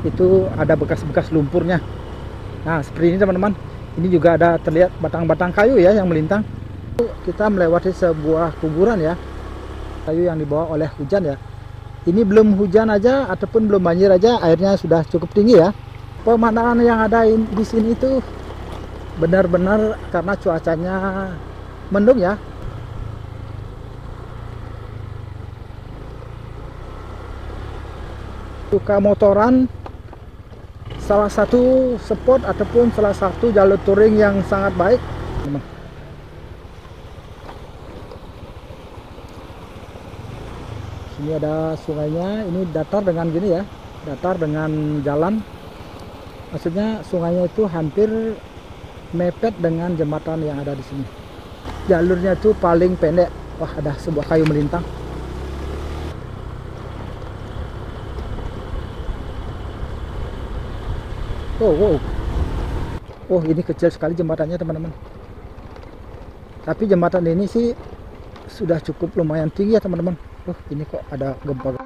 itu ada bekas-bekas lumpurnya. Nah, seperti ini teman-teman. Ini juga ada terlihat batang-batang kayu ya yang melintang. Kita melewati sebuah kuburan ya. Kayu yang dibawa oleh hujan ya. Ini belum hujan aja ataupun belum banjir aja, airnya sudah cukup tinggi ya. Pemandangan yang ada di sini itu benar-benar karena cuacanya mendung ya. Suka motoran, salah satu spot ataupun salah satu jalur touring yang sangat baik. Sini ada sungainya, ini datar dengan gini ya, datar dengan jalan. Maksudnya sungainya itu hampir mepet dengan jembatan yang ada di sini. Jalurnya itu paling pendek. Wah, ada sebuah kayu melintang. Wow. Oh, ini kecil sekali jembatannya teman-teman. Tapi jembatan ini sih sudah cukup lumayan tinggi ya teman-teman. Oh, ini kok ada gempa.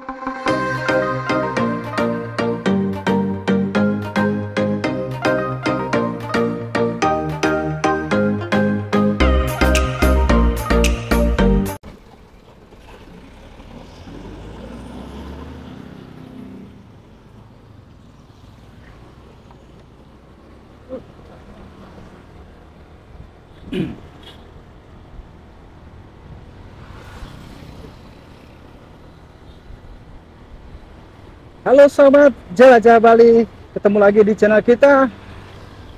Halo sobat Jelajah Bali, ketemu lagi di channel kita.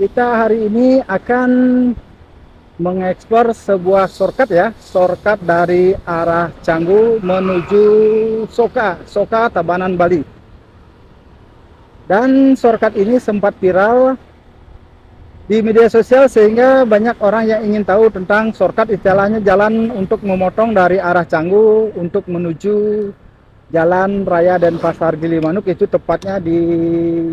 Kita hari ini akan mengeksplor sebuah shortcut ya, shortcut dari arah Canggu menuju Soka Tabanan Bali. Dan shortcut ini sempat viral di media sosial sehingga banyak orang yang ingin tahu tentang shortcut, istilahnya jalan untuk memotong dari arah Canggu untuk menuju Jalan Raya Denpasar Gilimanuk, itu tepatnya di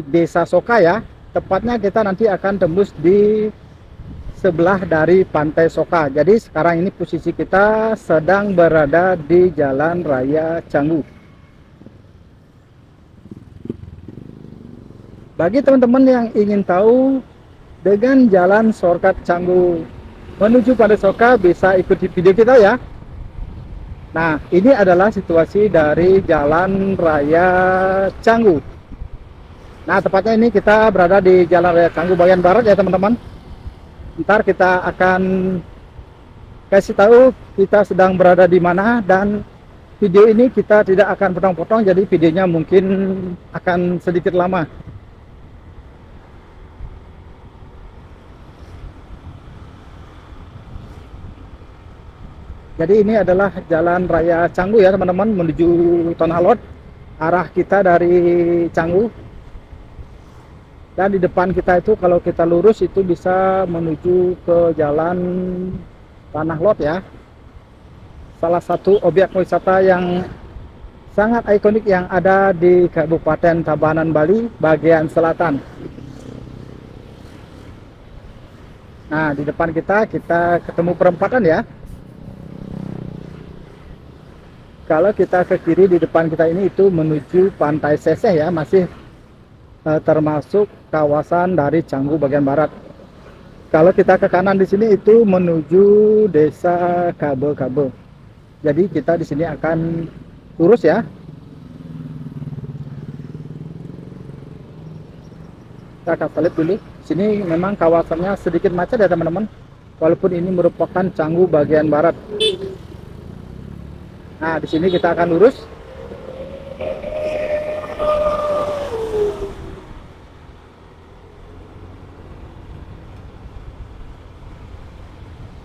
Desa Soka ya. Tepatnya kita nanti akan tembus di sebelah dari Pantai Soka. Jadi sekarang ini posisi kita sedang berada di Jalan Raya Canggu. Bagi teman-teman yang ingin tahu dengan jalan shortcut Canggu menuju Pantai Soka, bisa ikuti video kita ya. Nah, ini adalah situasi dari Jalan Raya Canggu. Nah, tepatnya ini kita berada di Jalan Raya Canggu bagian barat ya teman-teman. Ntar kita akan kasih tahu kita sedang berada di mana, dan video ini kita tidak akan potong-potong, jadi videonya mungkin akan sedikit lama. Jadi ini adalah Jalan Raya Canggu ya teman-teman, menuju Tanah Lot. Arah kita dari Canggu. Dan di depan kita itu kalau kita lurus itu bisa menuju ke Jalan Tanah Lot ya. Salah satu objek wisata yang sangat ikonik yang ada di Kabupaten Tabanan Bali bagian selatan. Nah, di depan kita ketemu perempatan ya. Kalau kita ke kiri di depan kita ini itu menuju Pantai Seseh ya, masih termasuk kawasan dari Canggu bagian barat. Kalau kita ke kanan di sini itu menuju Desa Kabel. Jadi kita di sini akan lurus ya. Kita akan lihat dulu. Sini memang kawasannya sedikit macet ya teman-teman. Walaupun ini merupakan Canggu bagian barat. Nah, di sini kita akan lurus.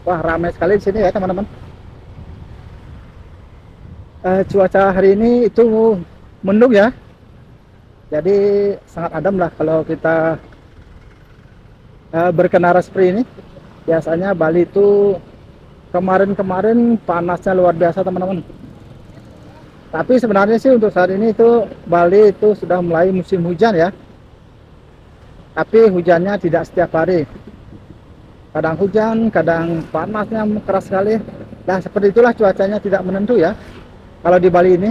Wah, ramai sekali di sini ya teman-teman. Cuaca hari ini itu mendung ya. Jadi sangat adem lah kalau kita berkendara seperti ini. Biasanya Bali itu kemarin panasnya luar biasa teman-teman. Tapi sebenarnya sih untuk saat ini itu Bali itu sudah mulai musim hujan ya. Tapi hujannya tidak setiap hari. Kadang hujan, kadang panasnya keras sekali. Nah, seperti itulah cuacanya, tidak menentu ya. Kalau di Bali ini,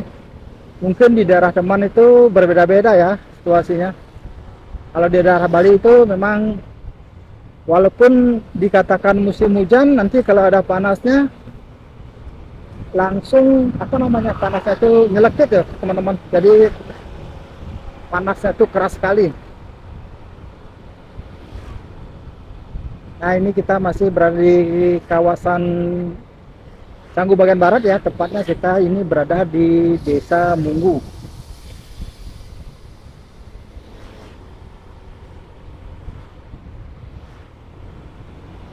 mungkin di daerah teman itu berbeda-beda ya situasinya. Kalau di daerah Bali itu memang walaupun dikatakan musim hujan, nanti kalau ada panasnya langsung apa namanya, panasnya itu nyelekit ya teman-teman. Jadi panasnya itu keras sekali. Nah, ini kita masih berada di kawasan Canggu bagian barat ya, tepatnya kita ini berada di Desa Munggu.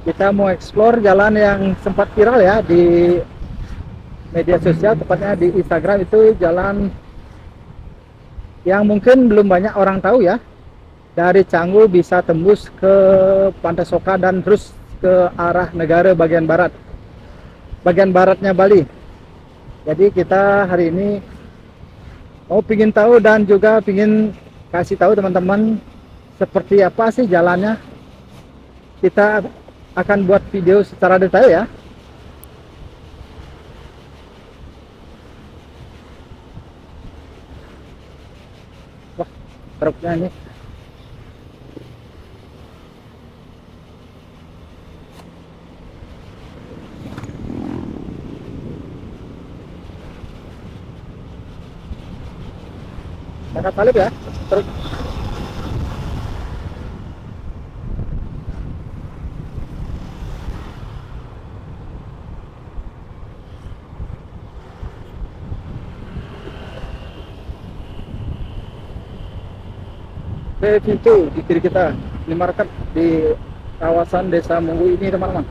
Kita mau explore jalan yang sempat viral ya di media sosial, tepatnya di Instagram. Itu jalan yang mungkin belum banyak orang tahu ya. Dari Canggu bisa tembus ke Pantai Soka dan terus ke arah negara bagian barat, bagian baratnya Bali. Jadi kita hari ini mau pingin tahu dan juga pingin kasih tahu teman-teman seperti apa sih jalannya. Kita akan buat video secara detail ya. Wah, truknya ini. Kakak salib ya, truk. Itu di kiri kita, minimarket di kawasan Desa Munggu ini teman-teman.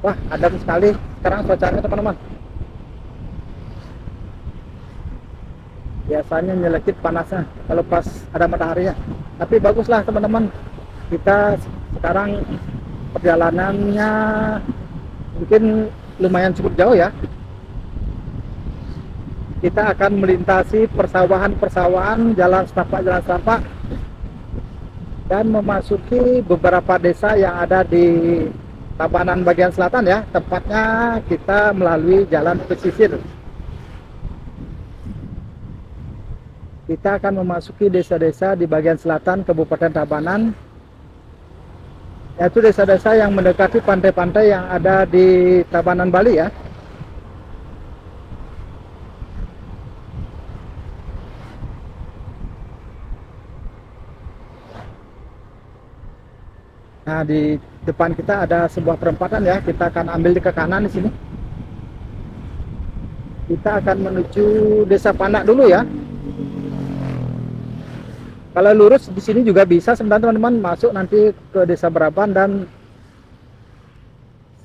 Wah, adem sekali sekarang cuacanya teman-teman. Biasanya nyelekit panasnya kalau pas ada mataharinya. Tapi baguslah teman-teman. Kita sekarang perjalanannya mungkin lumayan cukup jauh ya. Kita akan melintasi persawahan-persawahan, jalan setapak, dan memasuki beberapa desa yang ada di Tabanan bagian selatan ya. Tepatnya kita melalui jalan pesisir. Kita akan memasuki desa-desa di bagian selatan Kabupaten Tabanan, yaitu desa-desa yang mendekati pantai-pantai yang ada di Tabanan Bali ya. Nah, di depan kita ada sebuah perempatan ya. Kita akan ambil ke kanan di sini. Kita akan menuju Desa Panak dulu ya. Kalau lurus di sini juga bisa sebenarnya teman-teman, masuk nanti ke Desa Beraban dan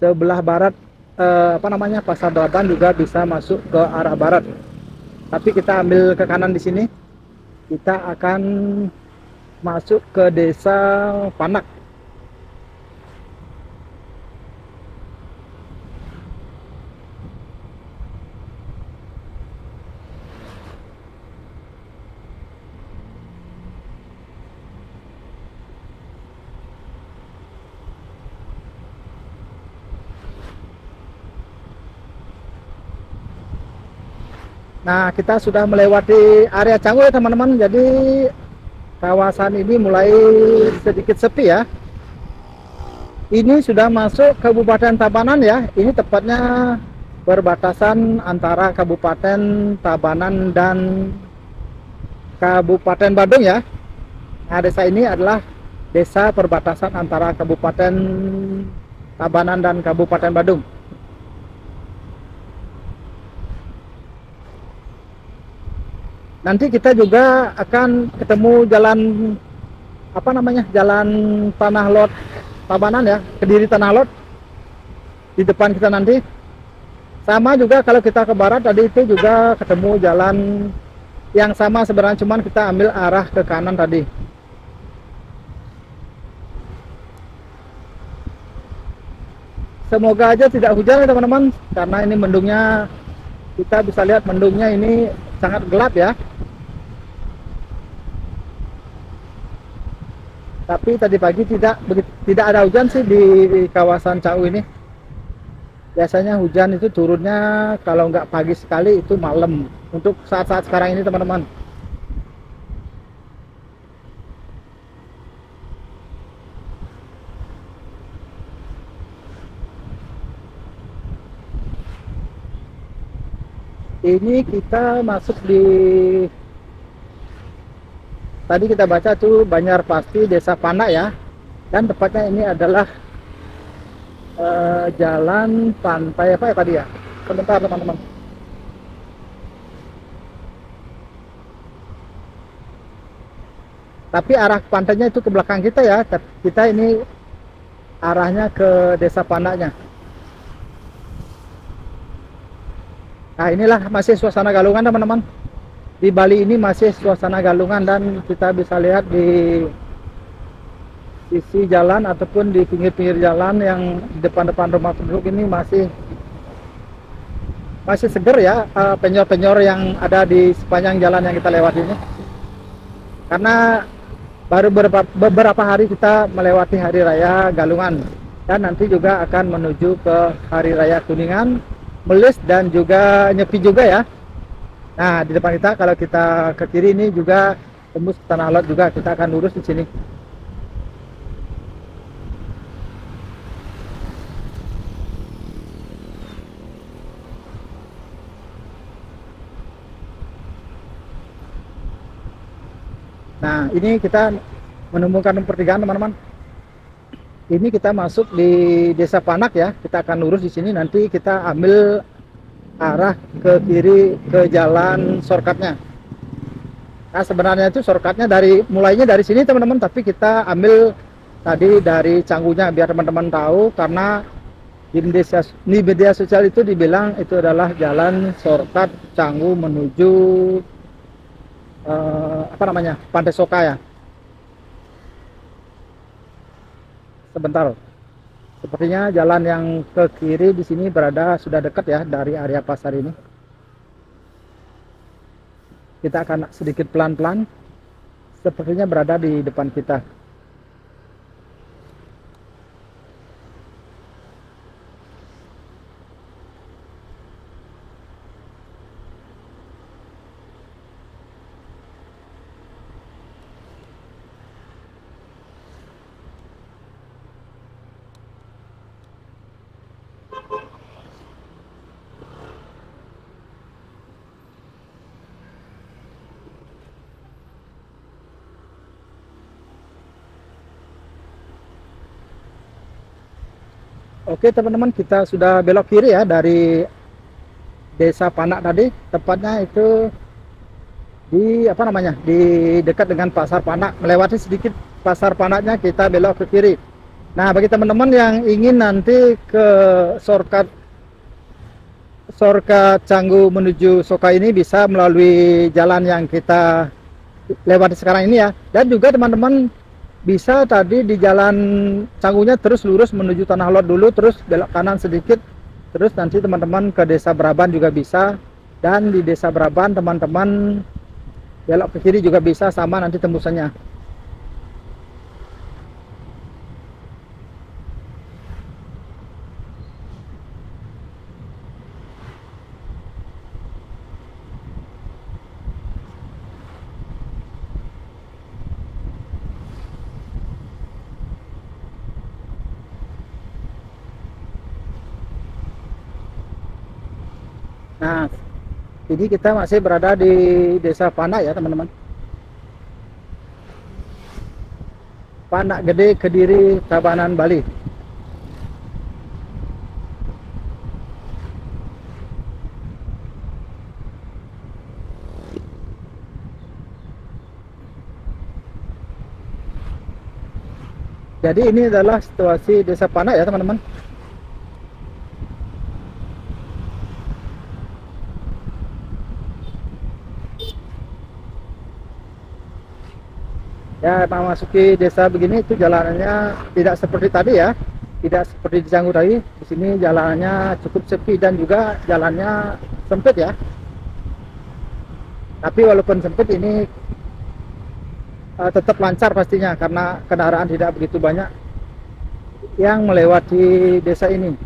sebelah barat Pasar Beraban juga bisa masuk ke arah barat. Tapi kita ambil ke kanan di sini. Kita akan masuk ke Desa Panak. Nah, kita sudah melewati area Canggu ya teman-teman. Jadi kawasan ini mulai sedikit sepi ya. Ini sudah masuk Kabupaten Tabanan ya. Ini tepatnya perbatasan antara Kabupaten Tabanan dan Kabupaten Badung ya. Nah, desa ini adalah desa perbatasan antara Kabupaten Tabanan dan Kabupaten Badung. Nanti kita juga akan ketemu jalan jalan Tanah Lot Tabanan ya, Kediri Tanah Lot di depan kita nanti. Sama juga kalau kita ke barat tadi itu juga ketemu jalan yang sama sebenarnya, cuman kita ambil arah ke kanan tadi. Semoga aja tidak hujan ya teman-teman, karena ini mendungnya, kita bisa lihat mendungnya ini sangat gelap ya. Tapi tadi pagi tidak ada hujan sih di kawasan Canggu ini. Biasanya hujan itu turunnya kalau nggak pagi sekali itu malam. untuk saat-saat sekarang ini teman-teman. Ini kita masuk di, tadi kita baca tuh Banjarpasti Desa Panak ya, dan tepatnya ini adalah jalan pantai apa ya tadi ya, sebentar teman-teman. Tapi arah pantainya itu ke belakang kita ya, kita ini arahnya ke Desa Panaknya. Nah inilah masih suasana Galungan teman-teman. Di Bali ini masih suasana Galungan, dan kita bisa lihat di sisi jalan ataupun di pinggir-pinggir jalan yang di depan-depan rumah penduduk ini masih seger ya, penyor-penyor yang ada di sepanjang jalan yang kita lewati ini. Karena baru beberapa hari kita melewati Hari Raya Galungan, dan nanti juga akan menuju ke Hari Raya Kuningan, Melis, dan juga Nyepi juga ya. Nah di depan kita, kalau kita ke kiri ini juga tembus ke Tanah Lot juga, kita akan lurus di sini. Nah ini kita menemukan pertigaan teman-teman. Ini kita masuk di Desa Panak ya, kita akan lurus di sini, nanti kita ambil arah ke kiri ke jalan shortcutnya. Nah sebenarnya itu shortcutnya mulainya dari sini teman-teman, tapi kita ambil tadi dari Canggunya biar teman-teman tahu, karena di media sosial itu dibilang itu adalah jalan shortcut Canggu menuju Pantai Soka ya. Sebentar, sepertinya jalan yang ke kiri di sini sudah dekat ya dari area pasar ini. Kita akan sedikit pelan-pelan, sepertinya berada di depan kita. Oke teman-teman, kita sudah belok kiri ya dari Desa Panak tadi, tepatnya itu di di dekat dengan Pasar Panak. Melewati sedikit Pasar Panaknya kita belok ke kiri. Nah bagi teman-teman yang ingin nanti ke shortcut Canggu menuju Soka ini, bisa melalui jalan yang kita lewati sekarang ini ya. Dan juga teman-teman bisa tadi di jalan Canggunya terus lurus menuju Tanah Lot dulu, terus belok kanan sedikit, terus nanti teman-teman ke Desa Braban juga bisa. Dan di Desa Braban teman-teman belok ke kiri juga bisa, sama nanti tembusannya. Nah, ini kita masih berada di Desa Panak ya teman-teman. Panak Gede, Kediri, Tabanan, Bali. Jadi ini adalah situasi Desa Panak ya teman-teman. Ya memasuki desa begini itu jalanannya tidak seperti tadi ya, tidak seperti di Canggu tadi. Di sini jalanannya cukup sepi dan juga jalannya sempit ya. Tapi walaupun sempit ini tetap lancar pastinya, karena kendaraan tidak begitu banyak yang melewati desa ini.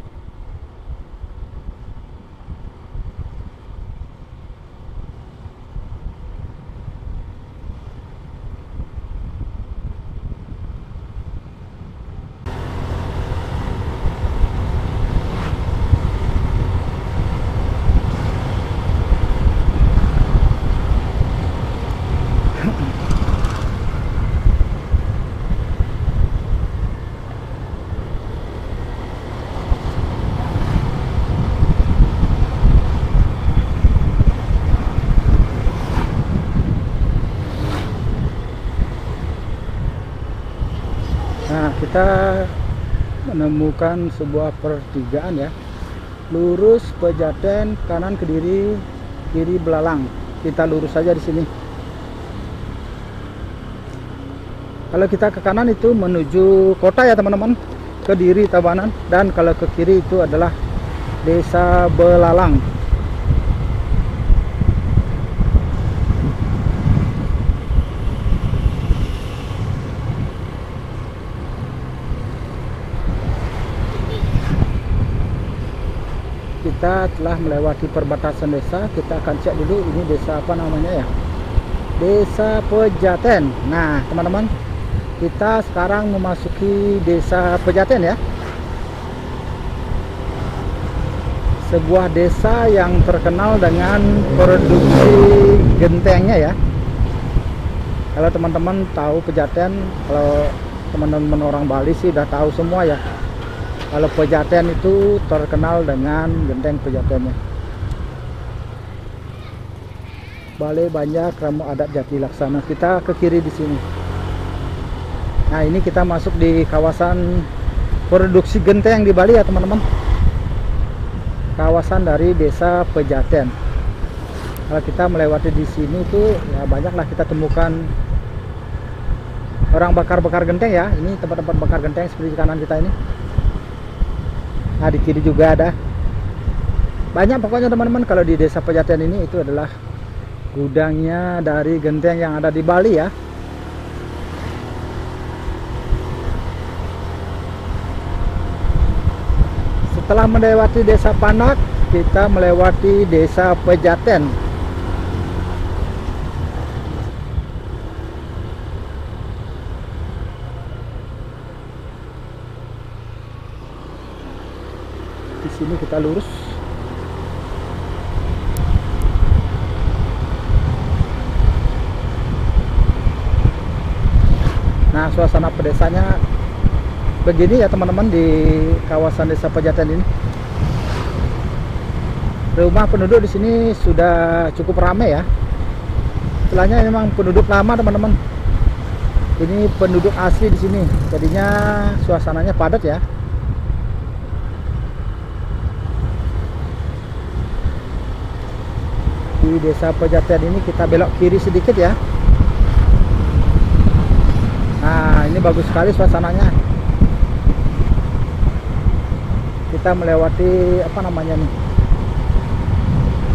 kita menemukan sebuah pertigaan ya, lurus Pejaten, kanan Kediri, kiri Belalang. Kita lurus saja di sini. Kalau kita ke kanan itu menuju kota ya teman-teman, Kediri Tabanan, dan kalau ke kiri itu adalah Desa Belalang. Kita telah melewati perbatasan desa. Kita akan cek dulu ini desa apa namanya ya, Desa Pejaten. Nah teman-teman, kita sekarang memasuki Desa Pejaten ya, sebuah desa yang terkenal dengan produksi gentengnya ya. Kalau teman-teman tahu Pejaten, kalau teman-teman orang Bali sih udah tahu semua ya. Kalau Pejaten itu terkenal dengan genteng Pejatennya. Balai banyak, ramu adat Jati Laksana. Kita ke kiri di sini. Nah ini kita masuk di kawasan produksi genteng di Bali ya teman-teman. Kawasan dari Desa Pejaten. Kalau kita melewati di sini tuh ya banyaklah kita temukan orang bakar-bakar genteng ya. Ini tempat-tempat bakar genteng seperti di kanan kita ini. Nah di kiri juga ada. Banyak pokoknya teman-teman. Kalau di Desa Pejaten ini itu adalah gudangnya dari genteng yang ada di Bali ya. Setelah melewati Desa Panak, kita melewati Desa Pejaten. Di sini kita lurus. Nah, suasana pedesanya begini ya teman-teman di kawasan Desa Pejaten ini. Rumah penduduk di sini sudah cukup ramai ya. Istilahnya memang penduduk lama teman-teman. Ini penduduk asli di sini. Jadinya suasananya padat ya. Di Desa Pejaten ini kita belok kiri sedikit ya. Nah, ini bagus sekali suasananya. Kita melewati apa namanya nih,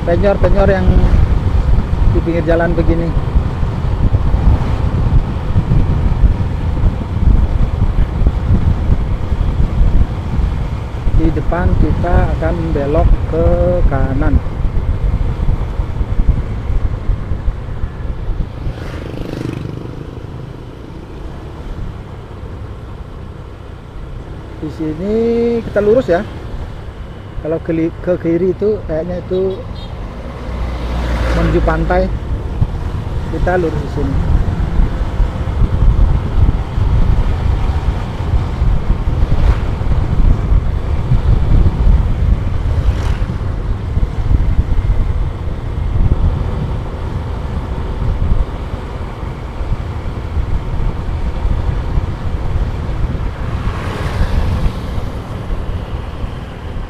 penyor-penyor yang di pinggir jalan begini. Di depan kita akan belok ke kanan. Di sini kita lurus ya. Kalau ke kiri itu kayaknya itu menuju pantai. Kita lurus di sini.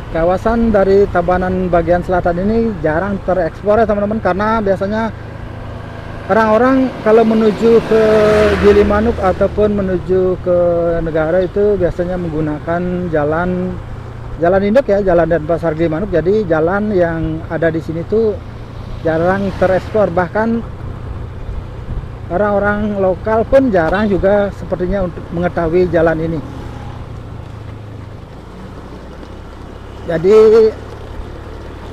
Kawasan dari Tabanan bagian selatan ini jarang tereksplor ya teman-teman, karena biasanya orang-orang kalau menuju ke Gilimanuk ataupun menuju ke negara itu biasanya menggunakan jalan induk ya, jalan Denpasar Gilimanuk. Jadi jalan yang ada di sini tuh jarang tereksplor, bahkan orang-orang lokal pun jarang juga sepertinya untuk mengetahui jalan ini. Jadi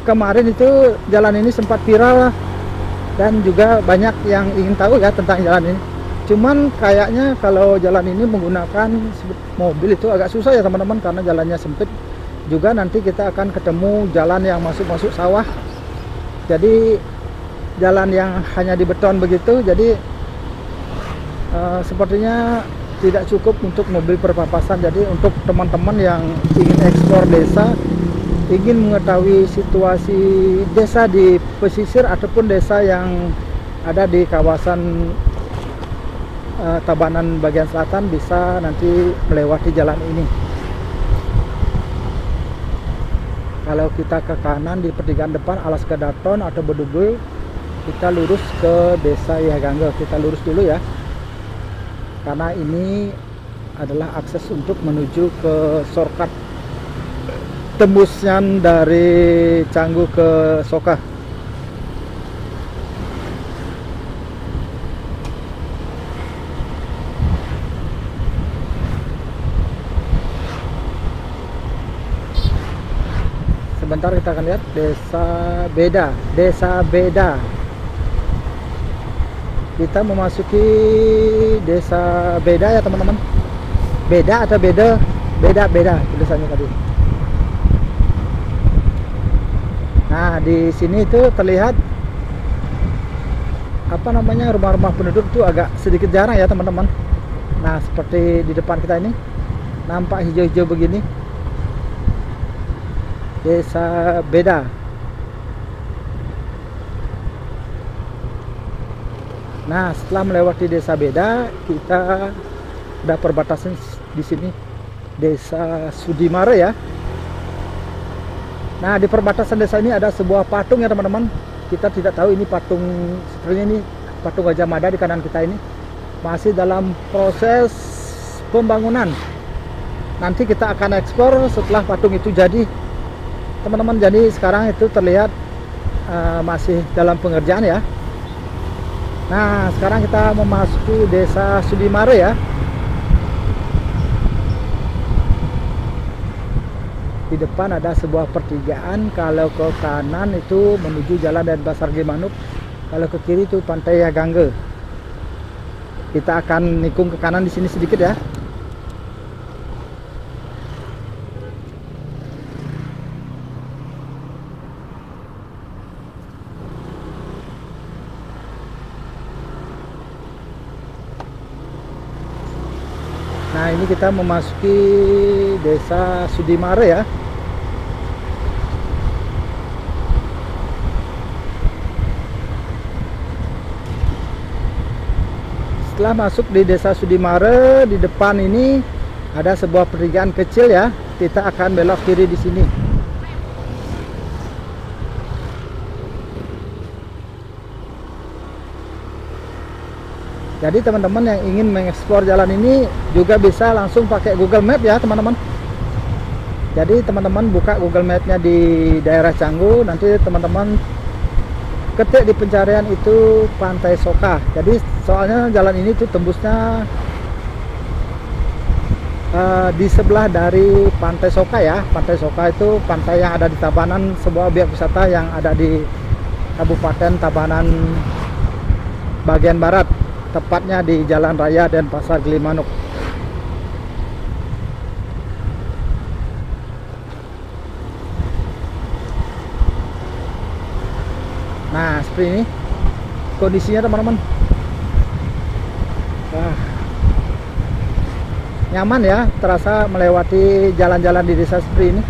kemarin itu jalan ini sempat viral dan juga banyak yang ingin tahu ya tentang jalan ini. Cuman kayaknya kalau jalan ini menggunakan mobil itu agak susah ya teman-teman, karena jalannya sempit. Juga nanti kita akan ketemu jalan yang masuk sawah. Jadi jalan yang hanya di beton begitu, jadi sepertinya tidak cukup untuk mobil berpapasan. Jadi untuk teman-teman yang ingin eksplor desa, ingin mengetahui situasi desa di pesisir ataupun desa yang ada di kawasan Tabanan bagian selatan bisa nanti melewati jalan ini. Kalau kita ke kanan di pertigaan depan Alas Kedaton atau Bedugul, kita lurus ke Desa Yagangge. Kita lurus dulu ya, karena ini adalah akses untuk menuju ke shortcut tembusnya dari Canggu ke Soka. Sebentar kita akan lihat Desa Beda. Kita memasuki Desa Beda ya teman-teman. Beda atau beda? Beda tulisannya tadi. Nah, di sini itu terlihat apa namanya, rumah-rumah penduduk itu agak sedikit jarang ya teman-teman. Nah, seperti di depan kita ini nampak hijau-hijau begini. Desa Beda. Nah, setelah melewati Desa Beda, kita ada perbatasan di sini Desa Sudimare ya. Nah, di perbatasan desa ini ada sebuah patung ya teman-teman. Kita tidak tahu ini patung, sepertinya ini patung Gajah Mada di kanan kita ini masih dalam proses pembangunan. Nanti kita akan eksplor setelah patung itu jadi teman-teman. Jadi sekarang itu terlihat masih dalam pengerjaan ya. Nah, sekarang kita memasuki Desa Sudimare ya. Di depan ada sebuah pertigaan. Kalau ke kanan itu menuju Jalan Denpasar Gilimanuk, kalau ke kiri itu Pantai Yagangge. Kita akan nikung ke kanan di sini sedikit ya. Nah, ini kita memasuki Desa Sudimare ya. Setelah masuk di Desa Sudimare, di depan ini ada sebuah pertigaan kecil ya. Kita akan belok kiri di sini. Jadi teman-teman yang ingin mengeksplor jalan ini juga bisa langsung pakai Google Map ya teman-teman. Jadi teman-teman buka Google Map-nya di daerah Canggu, nanti teman-teman ketik di pencarian itu Pantai Soka. Jadi soalnya jalan ini tuh tembusnya di sebelah dari Pantai Soka ya. Pantai Soka itu pantai yang ada di Tabanan, sebuah objek wisata yang ada di Kabupaten Tabanan bagian barat, tepatnya di Jalan Raya Denpasar Gilimanuk. Nah, seperti ini kondisinya teman-teman. Wah, nyaman ya, terasa melewati jalan-jalan di desa seperti ini.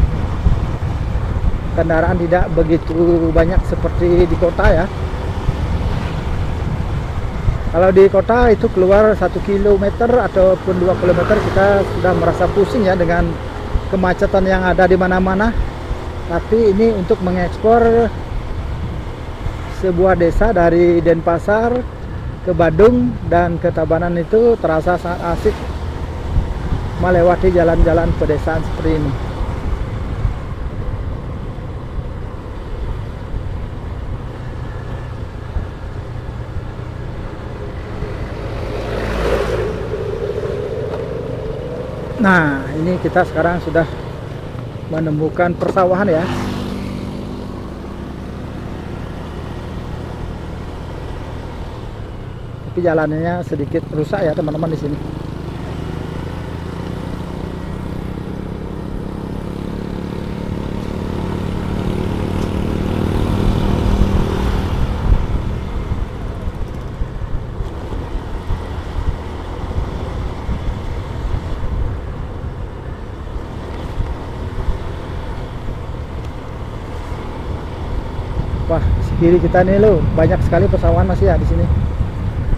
Kendaraan tidak begitu banyak seperti di kota ya. Kalau di kota itu keluar 1 kilometer ataupun 2 kilometer kita sudah merasa pusing ya dengan kemacetan yang ada di mana-mana. Tapi ini untuk mengekspor sebuah desa dari Denpasar ke Badung dan ke Tabanan itu terasa sangat asik melewati jalan-jalan pedesaan seperti ini. Nah, ini kita sekarang sudah menemukan persawahan ya. Tapi jalannya sedikit rusak ya teman-teman di sini. Wah, kiri kita nih loh, banyak sekali pesawahan masih ya di sini.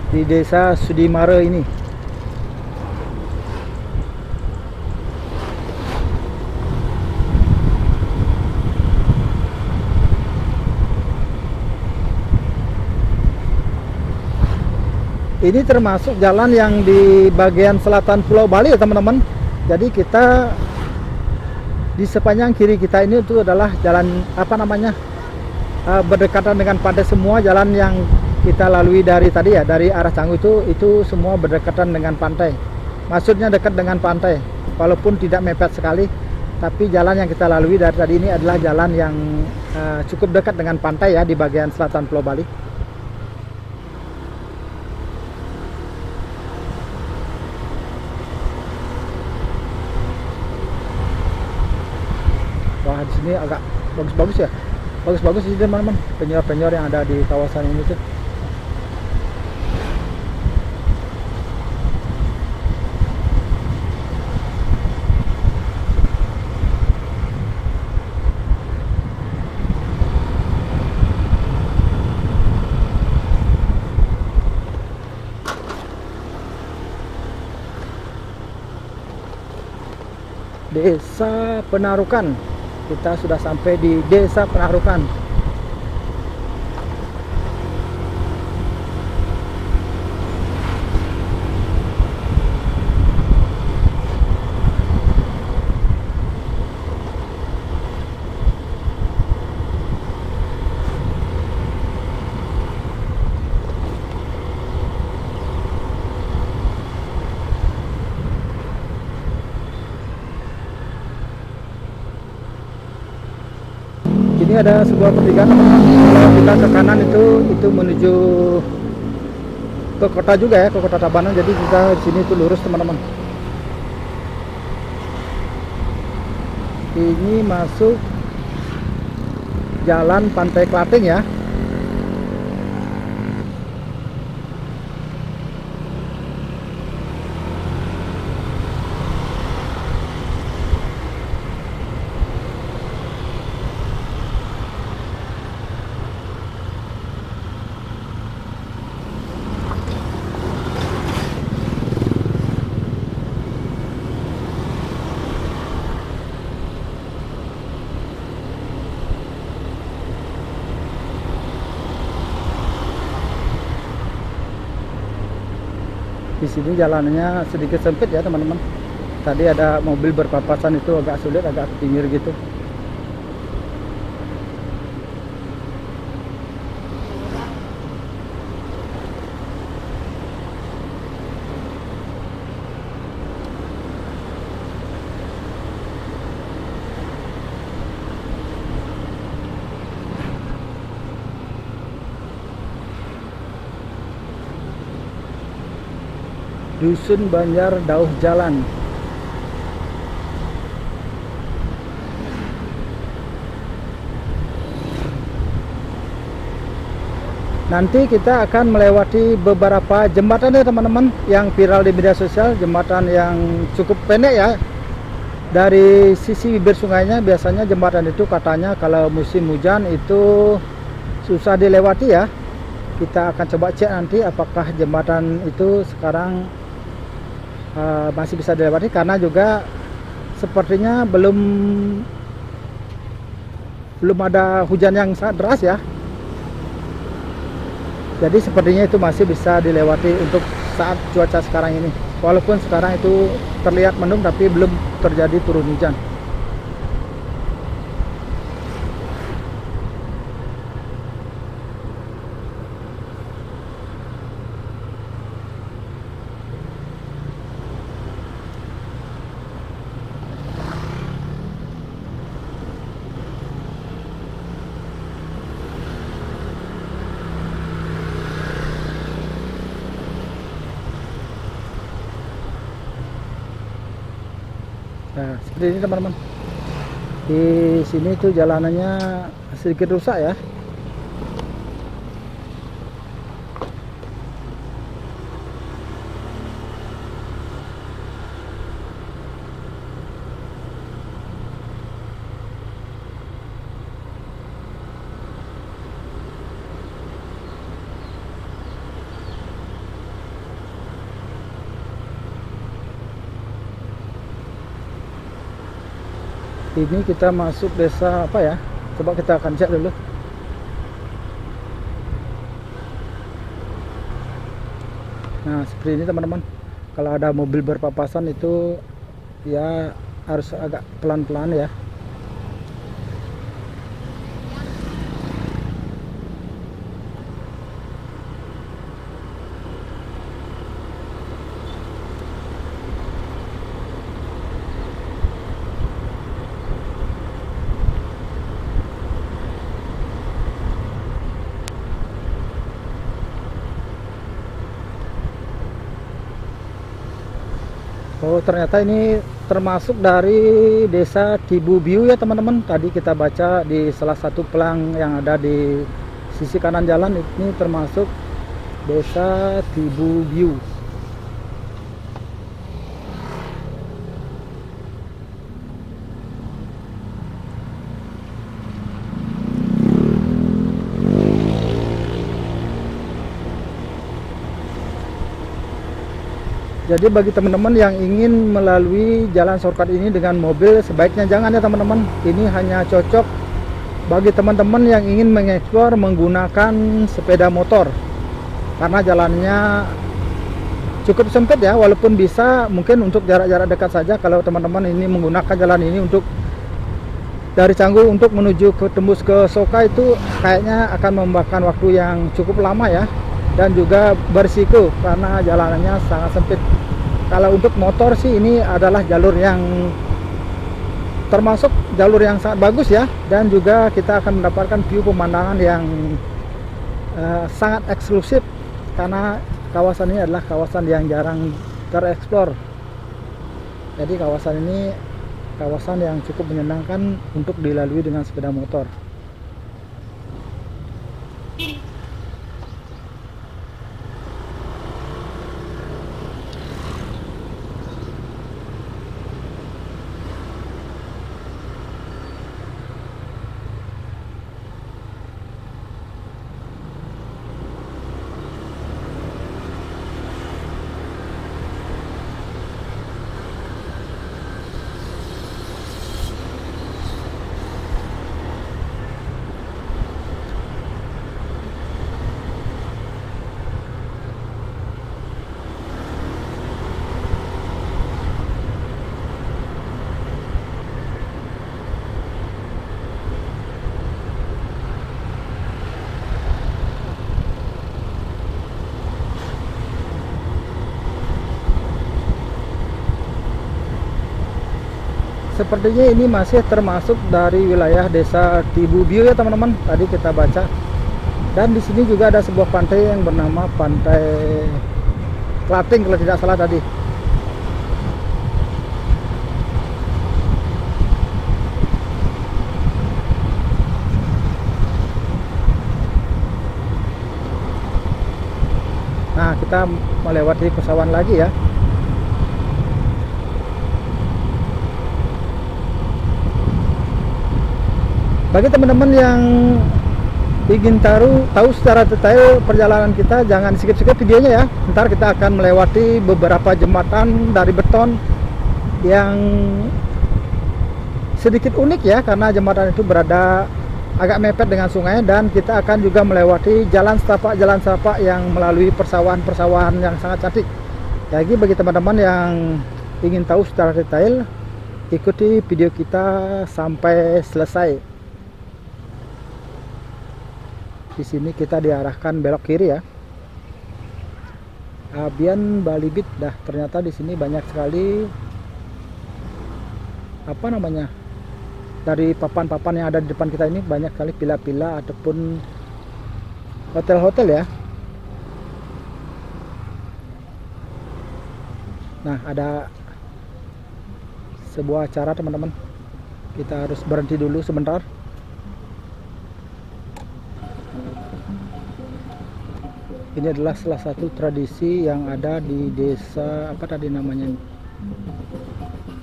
di Desa Sudimare ini. Ini termasuk jalan yang di bagian selatan Pulau Bali ya teman-teman. Jadi kita di sepanjang kiri kita ini itu adalah jalan berdekatan dengan pantai semua. Jalan yang kita lalui dari tadi ya, dari arah Canggu itu semua berdekatan dengan pantai. Maksudnya dekat dengan pantai, walaupun tidak mepet sekali, tapi jalan yang kita lalui dari tadi ini adalah jalan yang cukup dekat dengan pantai ya, di bagian selatan Pulau Bali. Wah, di sini agak bagus-bagus ya. Bagus-bagus sih teman-teman, penyor-penyor yang ada di kawasan ini tuh. Desa Penarukan. Kita sudah sampai di Desa Penarukan. Ini ada sebuah pertigaan. Kalau kita ke kanan itu menuju ke kota juga ya, ke kota Tabanan. Jadi kita di sini itu lurus teman-teman. Ini masuk jalan Pantai Klating ya. Di sini jalannya sedikit sempit ya teman-teman. Tadi ada mobil berpapasan, itu agak sulit, agak ke pinggir gitu. Dusun Banjar Dauh Jalan. Nanti kita akan melewati beberapa jembatan ya teman-teman, yang viral di media sosial. Jembatan yang cukup pendek ya. Dari sisi bibir sungainya biasanya jembatan itu katanya kalau musim hujan itu susah dilewati ya. Kita akan coba cek nanti apakah jembatan itu sekarang masih bisa dilewati, karena juga sepertinya belum ada hujan yang sangat deras ya. Jadi sepertinya itu masih bisa dilewati untuk saat cuaca sekarang ini. Walaupun sekarang itu terlihat mendung, tapi belum terjadi turun hujan. Nah, seperti ini teman-teman. Di sini tuh jalanannya sedikit rusak ya. Ini kita masuk desa apa ya? Coba kita akan cek dulu. Nah, seperti ini teman-teman. Kalau ada mobil berpapasan itu ya harus agak pelan-pelan ya. Oh, ternyata ini termasuk dari desa Tibubiu ya teman-teman. Tadi kita baca di salah satu pelang yang ada di sisi kanan jalan, ini termasuk desa Tibubiu. Jadi bagi teman-teman yang ingin melalui jalan shortcut ini dengan mobil, sebaiknya jangan ya teman-teman. Ini hanya cocok bagi teman-teman yang ingin mengeksplor menggunakan sepeda motor, karena jalannya cukup sempit ya, walaupun bisa mungkin untuk jarak-jarak dekat saja. Kalau teman-teman ini menggunakan jalan ini untuk dari Canggu untuk menuju ke tembus ke Soka, itu kayaknya akan memakan waktu yang cukup lama ya, dan juga berisiko karena jalanannya sangat sempit. Kalau untuk motor sih ini adalah jalur yang termasuk jalur yang sangat bagus ya, dan juga kita akan mendapatkan view pemandangan yang sangat eksklusif, karena kawasan ini adalah kawasan yang jarang tereksplor. Jadi kawasan ini kawasan yang cukup menyenangkan untuk dilalui dengan sepeda motor. Sepertinya ini masih termasuk dari wilayah desa Tibubiu ya teman-teman. Tadi kita baca. Dan di sini juga ada sebuah pantai yang bernama Pantai Klating kalau tidak salah tadi. Nah, kita melewati pesawan lagi ya. Bagi teman-teman yang ingin tahu secara detail perjalanan kita, jangan skip-skip videonya ya. Ntar kita akan melewati beberapa jembatan dari beton yang sedikit unik ya, karena jembatan itu berada agak mepet dengan sungai, dan kita akan juga melewati jalan setapak yang melalui persawahan yang sangat cantik. Jadi bagi teman-teman yang ingin tahu secara detail, ikuti video kita sampai selesai. Di sini kita diarahkan belok kiri ya. Abian Balibit. Dah, ternyata di sini banyak sekali apa namanya? Dari papan-papan yang ada di depan kita ini banyak sekali pila-pila ataupun hotel-hotel ya. Nah, ada sebuah acara teman-teman. Kita harus berhenti dulu sebentar. Ini adalah salah satu tradisi yang ada di desa apa tadi namanya,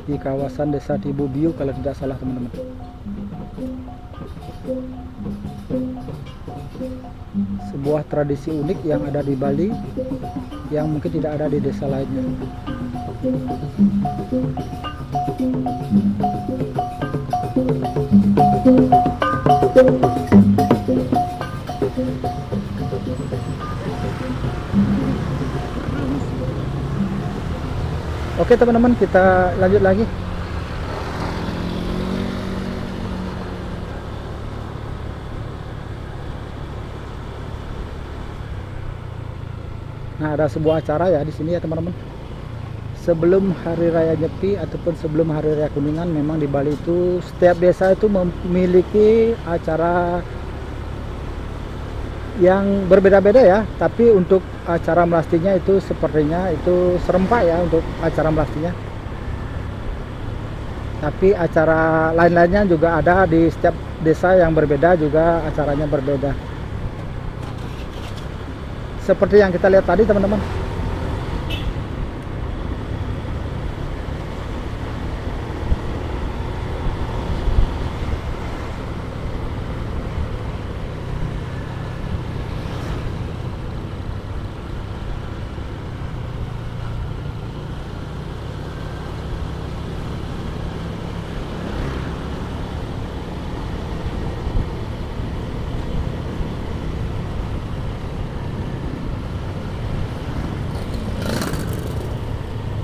di kawasan desa Tibubiu kalau tidak salah teman-teman. Sebuah tradisi unik yang ada di Bali yang mungkin tidak ada di desa lainnya. Oke teman-teman, kita lanjut lagi. Nah, ada sebuah acara ya di sini ya teman-teman. Sebelum Hari Raya Nyepi ataupun sebelum Hari Raya Kuningan, memang di Bali itu setiap desa itu memiliki acara yang berbeda-beda ya. Tapi untuk acara melastinya itu sepertinya itu serempak ya untuk acara melastinya. Tapi acara lain-lainnya juga ada di setiap desa yang berbeda, juga acaranya berbeda. Seperti yang kita lihat tadi teman-teman.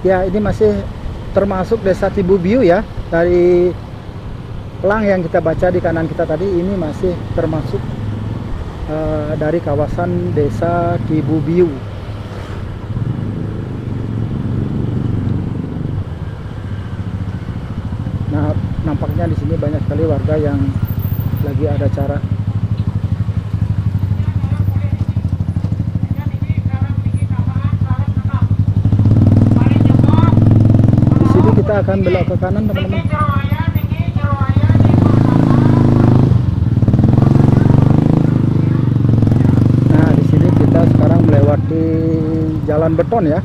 Ya, ini masih termasuk desa Tibubiu ya. Dari pelang yang kita baca di kanan kita tadi, ini masih termasuk dari kawasan desa Tibubiu. Nah, nampaknya di sini banyak sekali warga yang lagi ada acara. Kita akan belok ke kanan teman-teman. Nah, di sini kita sekarang melewati jalan beton ya.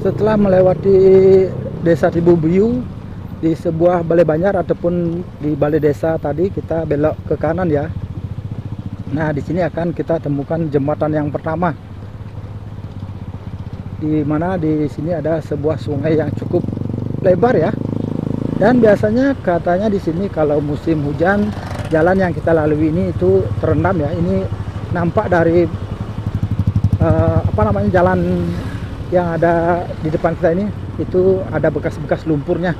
Setelah melewati desa Tibubiu, di sebuah balai banjar ataupun di balai desa tadi, kita belok ke kanan ya. Nah, di sini akan kita temukan jembatan yang pertama, di mana di sini ada sebuah sungai yang cukup lebar ya. Dan biasanya katanya di sini kalau musim hujan, jalan yang kita lalui ini itu terendam ya. Ini nampak dari jalan yang ada di depan kita ini, itu ada bekas-bekas lumpurnya.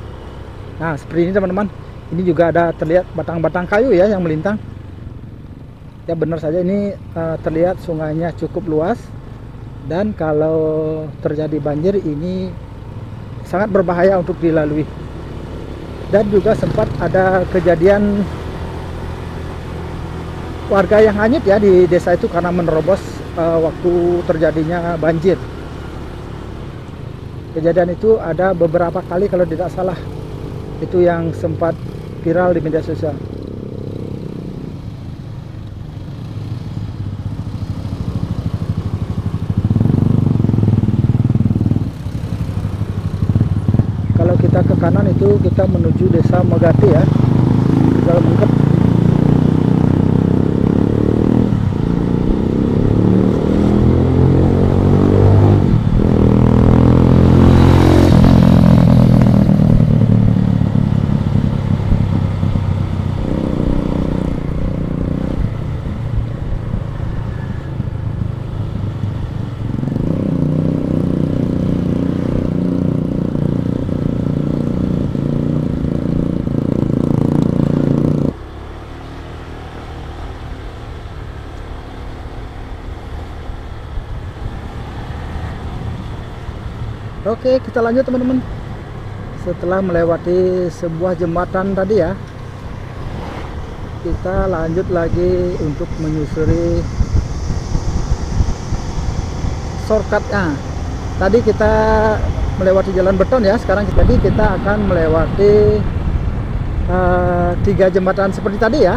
Nah, seperti ini teman-teman. Ini juga ada terlihat batang-batang kayu ya yang melintang. Ya, benar saja ini terlihat sungainya cukup luas. Dan kalau terjadi banjir ini sangat berbahaya untuk dilalui. Dan juga sempat ada kejadian warga yang hanyut ya di desa itu karena menerobos waktu terjadinya banjir. Kejadian itu ada beberapa kali kalau tidak salah. Itu yang sempat viral di media sosial. Kalau kita ke kanan itu kita menuju desa Megati ya, Tegal Mengkep. Oke, kita lanjut teman-teman. Setelah melewati sebuah jembatan tadi ya, kita lanjut lagi untuk menyusuri shortcutnya. Tadi kita melewati jalan beton ya, sekarang kita akan melewati 3 jembatan seperti tadi ya,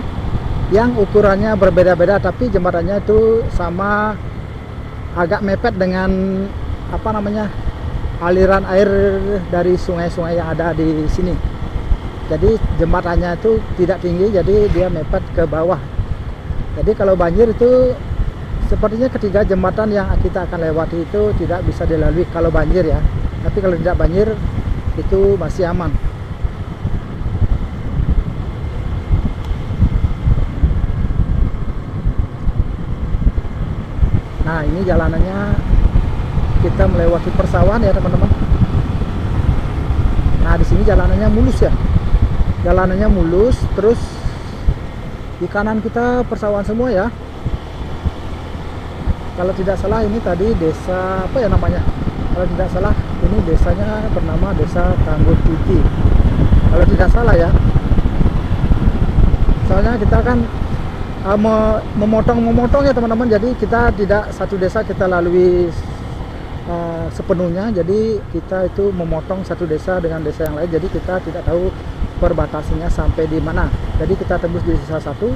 yang ukurannya berbeda-beda, tapi jembatannya itu sama, agak mepet dengan aliran air dari sungai-sungai yang ada di sini. Jadi jembatannya itu tidak tinggi, jadi dia mepet ke bawah. Jadi kalau banjir itu Sepertinya ketiga jembatan yang kita akan lewati itu tidak bisa dilalui kalau banjir ya. Tapi kalau tidak banjir itu masih aman. Nah, ini jalanannya kita melewati persawahan ya teman-teman. Nah, di sini jalanannya mulus ya. Jalanannya mulus, terus di kanan kita persawahan semua ya. Kalau tidak salah ini tadi desa apa ya namanya? Kalau tidak salah ini desanya bernama Desa Tangguh Titi. Kalau tidak salah ya. Soalnya kita kan memotong ya teman-teman. Jadi kita tidak satu desa kita lalui sepenuhnya. Jadi kita itu memotong satu desa dengan desa yang lain. Jadi kita tidak tahu perbatasannya sampai di mana. Jadi kita tembus di desa satu,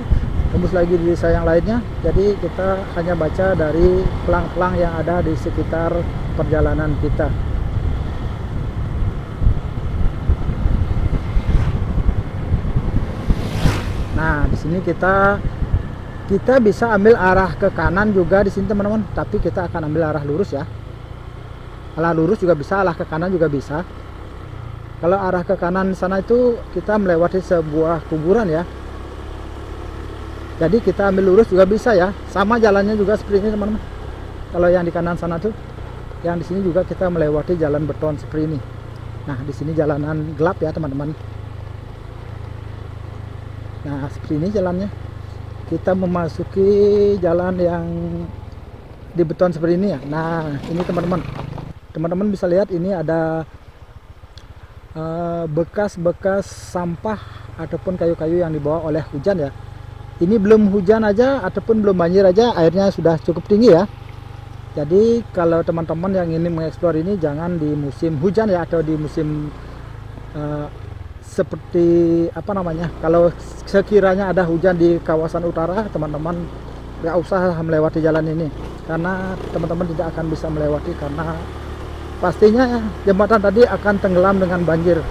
tembus lagi di desa yang lainnya. Jadi kita hanya baca dari pelang-pelang yang ada di sekitar perjalanan kita. Nah, di sini kita bisa ambil arah ke kanan juga di sini teman-teman, tapi kita akan ambil arah lurus ya. Arah lurus juga bisa, arah ke kanan juga bisa. Kalau arah ke kanan sana itu kita melewati sebuah kuburan ya. Jadi kita ambil lurus juga bisa ya. Sama jalannya juga seperti ini teman-teman. Kalau yang di kanan sana tuh, yang di sini juga kita melewati jalan beton seperti ini. Nah, di sini jalanan gelap ya teman-teman. Nah, seperti ini jalannya. Kita memasuki jalan yang di beton seperti ini ya. Nah, ini teman-teman. Teman-teman bisa lihat ini ada bekas-bekas sampah ataupun kayu-kayu yang dibawa oleh hujan ya. Ini belum hujan aja ataupun belum banjir aja airnya sudah cukup tinggi ya. Jadi kalau teman-teman yang ingin mengeksplor ini jangan di musim hujan ya, atau di musim seperti apa namanya, kalau sekiranya ada hujan di kawasan utara, teman-teman gak usah melewati jalan ini karena teman-teman tidak akan bisa melewati karena pastinya jembatan tadi akan tenggelam dengan banjir.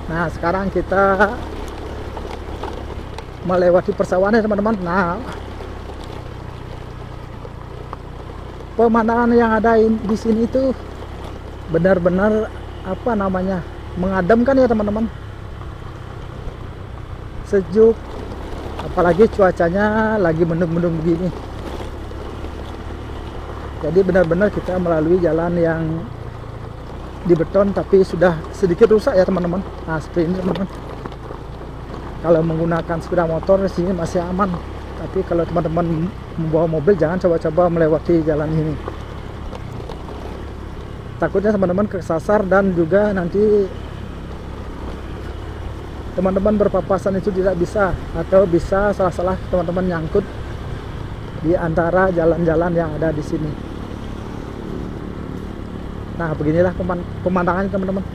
Nah, sekarang kita melewati persawahan ya teman-teman. Nah, pemandangan yang ada di sini itu benar-benar apa namanya, mengademkan ya teman-teman. Sejuk, apalagi cuacanya lagi mendung-mendung begini. Jadi benar-benar kita melalui jalan yang di beton tapi sudah sedikit rusak ya teman-teman. Nah, seperti ini teman-teman. Kalau menggunakan sepeda motor di sini masih aman, tapi kalau teman-teman membawa mobil jangan coba-coba melewati jalan ini. Takutnya teman-teman kesasar dan juga nanti teman-teman berpapasan itu tidak bisa, atau bisa salah-salah teman-teman nyangkut di antara jalan-jalan yang ada di sini. Nah, beginilah pemandangannya teman-teman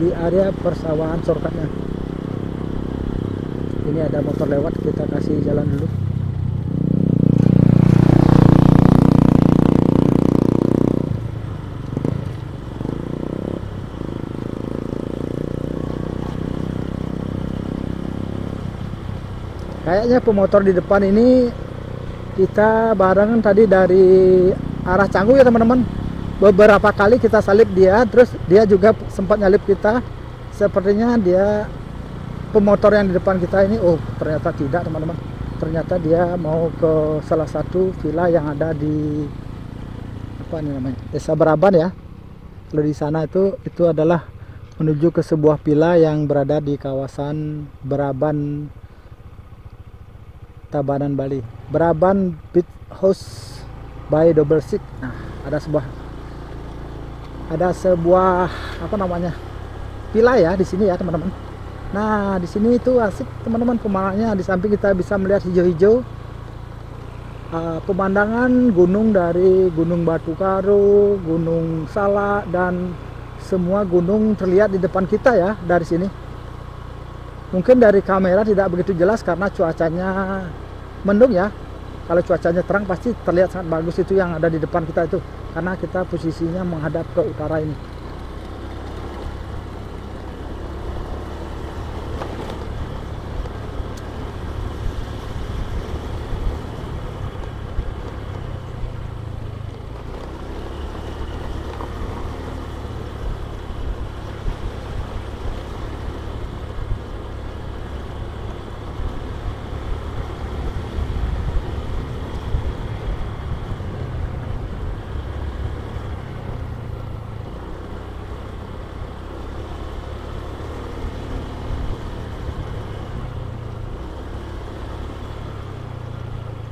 di area persawahan shortcutnya. Ini ada motor lewat, kita kasih jalan dulu. Kayaknya pemotor di depan ini kita barengan tadi dari arah Canggu ya teman-teman. Beberapa kali kita salip dia, terus dia juga sempat nyalip kita. Sepertinya dia pemotor yang di depan kita ini, oh ternyata tidak teman-teman. Ternyata dia mau ke salah satu villa yang ada di apa ini namanya, Desa Beraban ya. Kalau di sana itu adalah menuju ke sebuah villa yang berada di kawasan Beraban, Tabanan, Bali. Beraban Beach House by Double Six. Nah, ada sebuah apa namanya, villa ya di sini ya teman-teman. Nah, di sini itu asik teman-teman pemandangannya. Di samping kita bisa melihat hijau-hijau pemandangan gunung dari Gunung Batu Karo, Gunung Salak, dan semua gunung terlihat di depan kita ya dari sini. Mungkin dari kamera tidak begitu jelas karena cuacanya mendung ya. Kalau cuacanya terang pasti terlihat sangat bagus itu yang ada di depan kita itu, karena kita posisinya menghadap ke utara ini.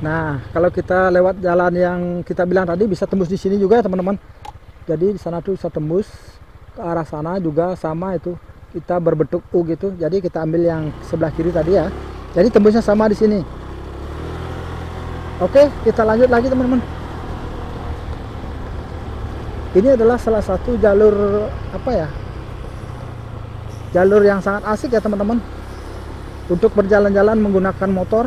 Nah, kalau kita lewat jalan yang kita bilang tadi bisa tembus di sini juga ya teman-teman. Jadi di sana tuh bisa tembus ke arah sana juga sama itu. Kita berbentuk U gitu. Jadi kita ambil yang sebelah kiri tadi ya. Jadi tembusnya sama di sini. Oke, kita lanjut lagi teman-teman. Ini adalah salah satu jalur apa ya? Jalur yang sangat asik ya teman-teman. Untuk berjalan-jalan menggunakan motor.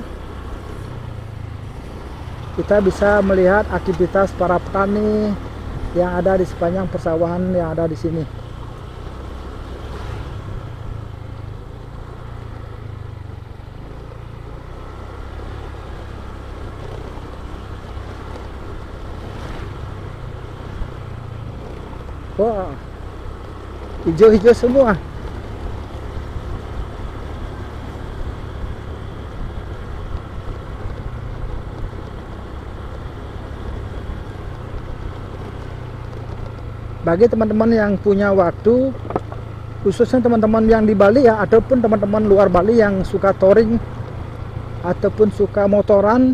Kita bisa melihat aktivitas para petani yang ada di sepanjang persawahan yang ada di sini. Wah, hijau-hijau semua. Bagi teman-teman yang punya waktu, khususnya teman-teman yang di Bali ya, ataupun teman-teman luar Bali yang suka touring ataupun suka motoran,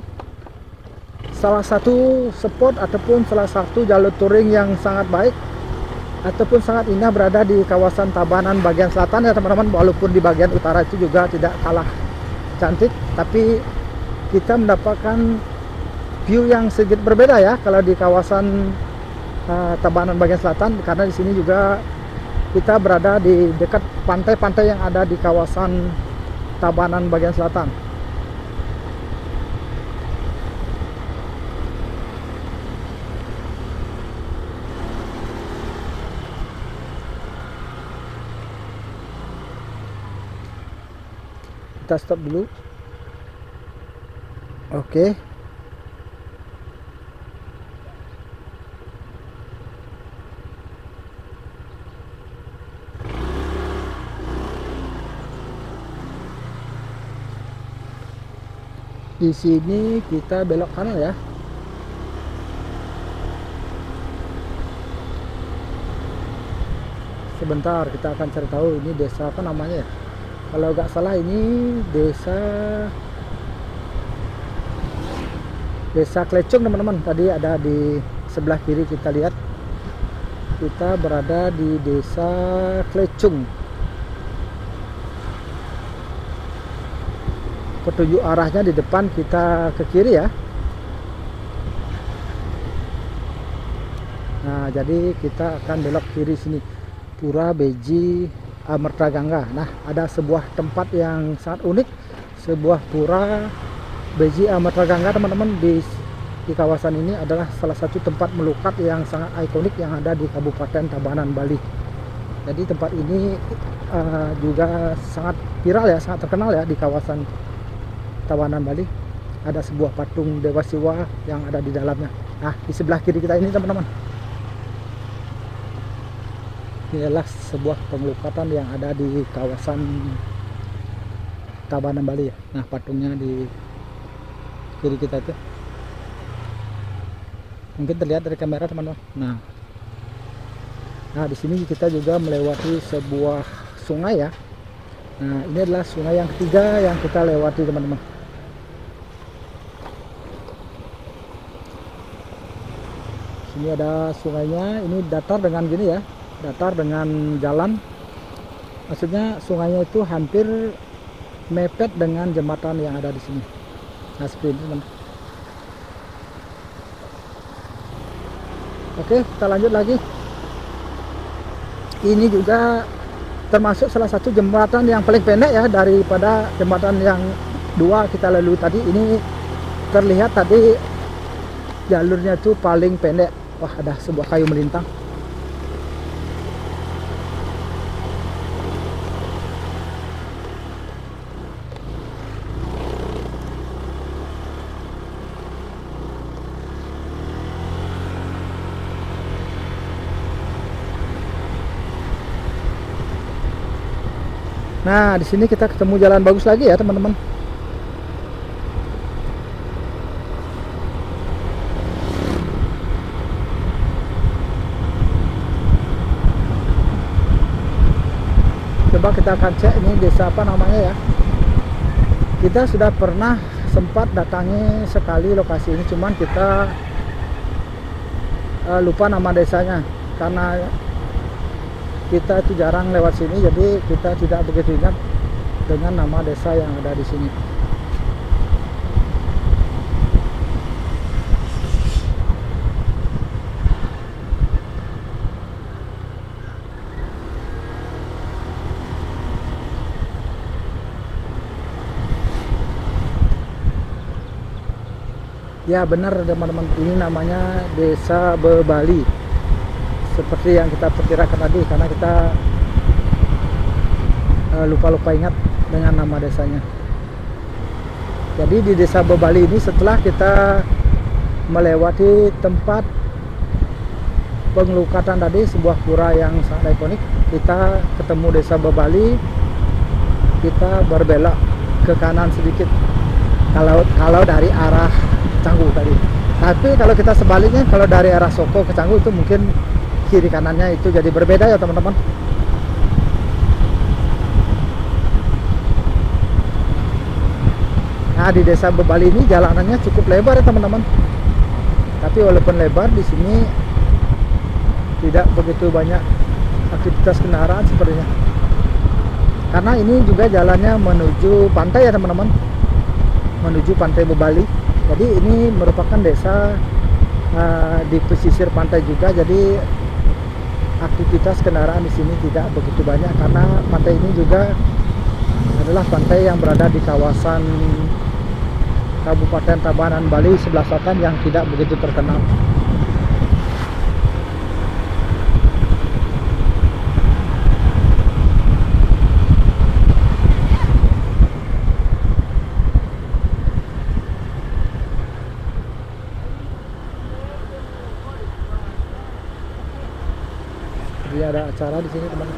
salah satu spot ataupun salah satu jalur touring yang sangat baik ataupun sangat indah berada di kawasan Tabanan bagian selatan ya teman-teman. Walaupun di bagian utara itu juga tidak kalah cantik, tapi kita mendapatkan view yang sedikit berbeda ya kalau di kawasan Tabanan bagian selatan, karena di sini juga kita berada di dekat pantai-pantai yang ada di kawasan Tabanan bagian selatan. Kita stop dulu. Oke. Di sini kita belok kanan ya. Sebentar, kita akan cari tahu ini desa apa namanya ya. Kalau nggak salah ini desa Klecung teman-teman. Tadi ada di sebelah kiri kita lihat. Kita berada di desa Klecung. Petunjuk arahnya di depan kita ke kiri ya. Nah, jadi kita akan belok kiri sini. Pura Beji Amertagangga. Nah, ada sebuah tempat yang sangat unik, sebuah pura Beji Amertagangga teman-teman di kawasan ini adalah salah satu tempat melukat yang sangat ikonik yang ada di Kabupaten Tabanan, Bali. Jadi tempat ini juga sangat viral ya, sangat terkenal ya di kawasan Tabanan, Bali. Ada sebuah patung Dewa Siwa yang ada di dalamnya. Nah, di sebelah kiri kita ini teman-teman, ini adalah sebuah pengelukatan yang ada di kawasan Tabanan, Bali ya. Nah, patungnya di kiri kita itu mungkin terlihat dari kamera teman-teman. Nah, di sini kita juga melewati sebuah sungai ya. Nah, ini adalah sungai yang ketiga yang kita lewati teman-teman. Sini ada sungainya, ini datar dengan gini ya, datar dengan jalan. Maksudnya sungainya itu hampir mepet dengan jembatan yang ada di sini. Nah, seperti ini teman. Oke, kita lanjut lagi. Ini juga termasuk salah satu jembatan yang paling pendek ya daripada jembatan yang dua kita lalui tadi. Ini terlihat tadi jalurnya tuh paling pendek. Wah, ada sebuah kayu melintang. Nah, di sini kita ketemu jalan bagus lagi ya, teman-teman. Coba kita akan cek ini desa apa namanya ya. Kita sudah pernah sempat datangi sekali lokasi ini, cuman kita lupa nama desanya karena kita itu jarang lewat sini, jadi kita tidak begitu ingat dengan nama desa yang ada di sini. Ya benar teman-teman, ini namanya Desa Bebali. Seperti yang kita perkirakan tadi, karena kita lupa-lupa ingat dengan nama desanya. Jadi di Desa Bebali ini, setelah kita melewati tempat pengelukatan tadi, sebuah pura yang sangat ikonik, kita ketemu Desa Bebali. Kita berbelok ke kanan sedikit kalau dari arah Canggu tadi. Tapi kalau kita sebaliknya, kalau dari arah Soko ke Canggu itu mungkin kiri kanannya itu jadi berbeda ya teman-teman. Nah, di Desa Bebali ini jalanannya cukup lebar ya teman-teman. Tapi walaupun lebar, di sini tidak begitu banyak aktivitas kendaraan sepertinya. Karena ini juga jalannya menuju pantai ya teman-teman, menuju pantai Bebali. Jadi ini merupakan desa di pesisir pantai juga, jadi aktivitas kendaraan di sini tidak begitu banyak karena pantai ini juga adalah pantai yang berada di kawasan Kabupaten Tabanan, Bali sebelah selatan yang tidak begitu terkenal. Jadi ada acara di sini teman.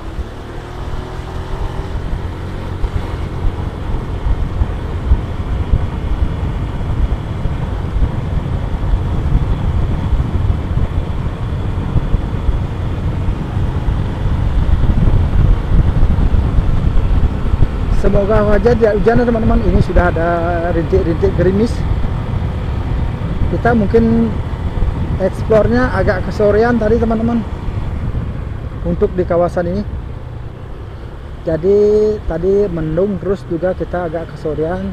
Semoga saja tidak hujan teman-teman. Ini sudah ada rintik-rintik gerimis. Kita mungkin eksplornya agak kesorean tadi teman-teman untuk di kawasan ini. Jadi tadi mendung, terus juga kita agak kesorean,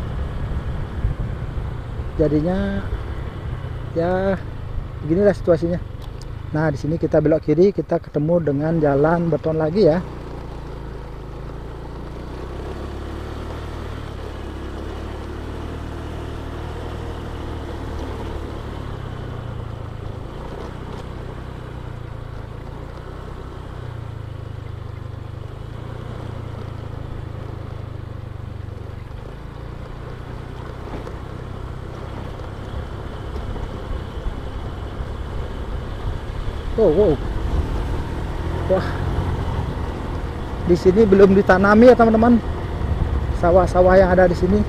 jadinya ya beginilah situasinya. Nah, di sini kita belok kiri, kita ketemu dengan jalan beton lagi ya. Wow. Wah, di sini belum ditanami ya teman-teman. Sawah-sawah yang ada di sini,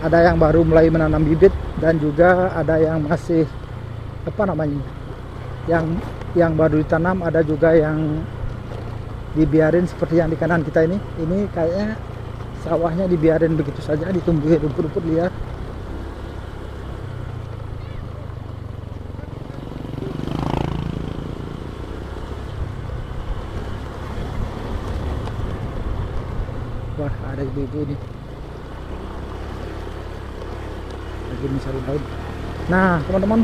ada yang baru mulai menanam bibit dan juga ada yang masih apa namanya, yang baru ditanam, ada juga yang dibiarin seperti yang di kanan kita ini. Ini kayaknya sawahnya dibiarin begitu saja, ditumbuhi rumput-rumput liar. Wah, ada ibu-ibu ini lagi mencari daun. Nah teman-teman,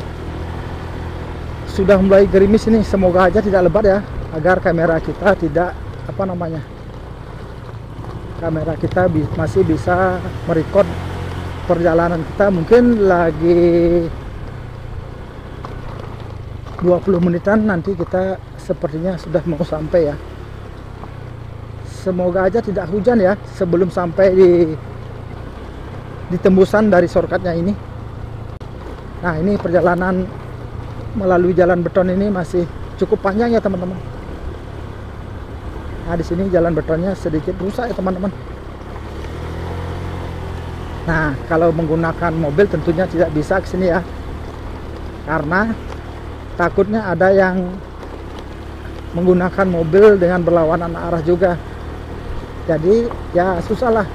sudah mulai gerimis ini. Semoga aja tidak lebat ya, agar kamera kita tidak apa namanya, kamera kita masih bisa merekod perjalanan kita mungkin lagi 20 menitan, nanti kita sepertinya sudah mau sampai ya. Semoga aja tidak hujan ya sebelum sampai di tembusan dari shortcutnya ini. Nah, ini perjalanan melalui jalan beton ini masih cukup panjang ya teman-teman. Nah, di sini jalan betonnya sedikit rusak ya teman-teman. Nah, kalau menggunakan mobil tentunya tidak bisa ke sini ya, karena takutnya ada yang menggunakan mobil dengan berlawanan arah juga. Jadi ya susah lah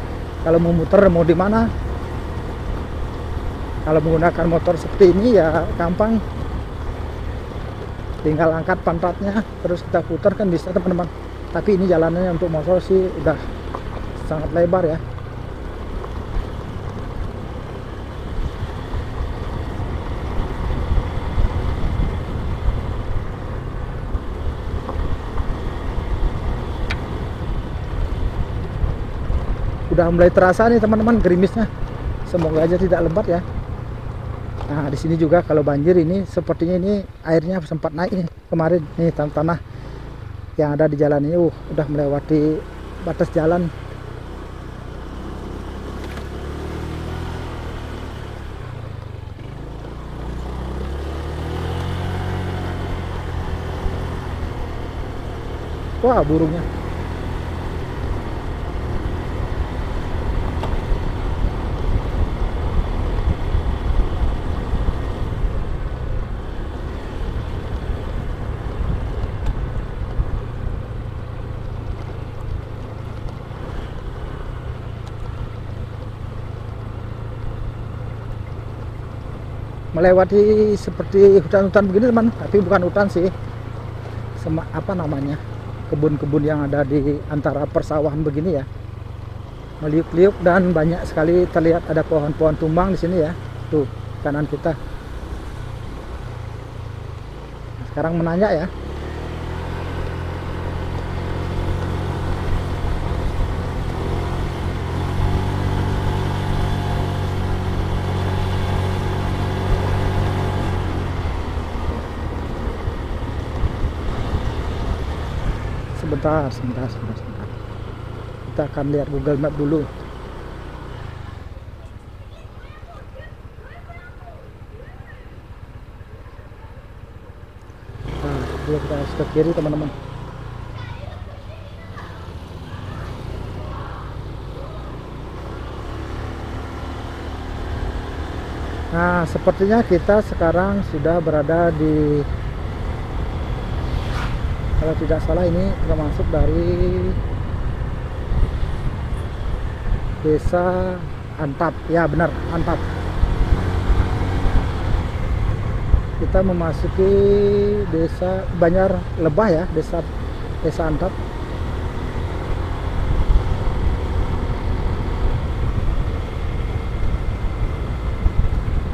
kalau mau muter mau di mana. Kalau menggunakan motor seperti ini ya gampang, tinggal angkat pantatnya terus kita putar kan bisa teman-teman. Tapi ini jalanannya untuk motor sih udah sangat lebar ya. Udah mulai terasa nih teman-teman gerimisnya. Semoga aja tidak lebat ya. Nah, di sini juga kalau banjir ini sepertinya ini airnya sempat naik nih kemarin. Nih tanah yang ada di jalan ini udah melewati batas jalan. Wah, burungnya. Melewati seperti hutan-hutan begini teman, tapi bukan hutan sih, apa namanya, kebun-kebun yang ada di antara persawahan begini ya, meliuk-liuk dan banyak sekali terlihat ada pohon-pohon tumbang di sini ya. Tuh kanan kita. Nah, sekarang menanjak ya. Sebentar. Kita akan lihat Google Map dulu. Nah, kita harus ke kiri teman-teman. Nah, sepertinya kita sekarang sudah berada di, kalau tidak salah ini termasuk dari desa Antap. Ya benar, Antap. Kita memasuki desa Banjar Lebah ya, desa Antap.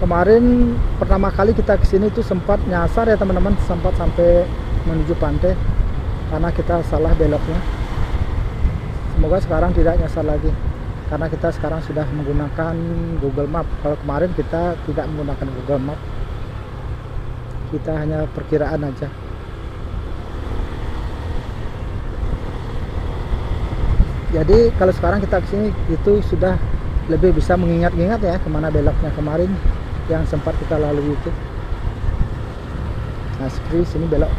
Kemarin pertama kali kita kesini tuh sempat nyasar ya teman-teman, sempat sampai menuju pantai karena kita salah beloknya. Semoga sekarang tidak nyasar lagi karena kita sekarang sudah menggunakan Google Map. Kalau kemarin kita tidak menggunakan Google Map, kita hanya perkiraan aja. Jadi kalau sekarang kita kesini itu sudah lebih bisa mengingat-ingat ya kemana beloknya kemarin yang sempat kita lalui itu. Nah, seperti sini belok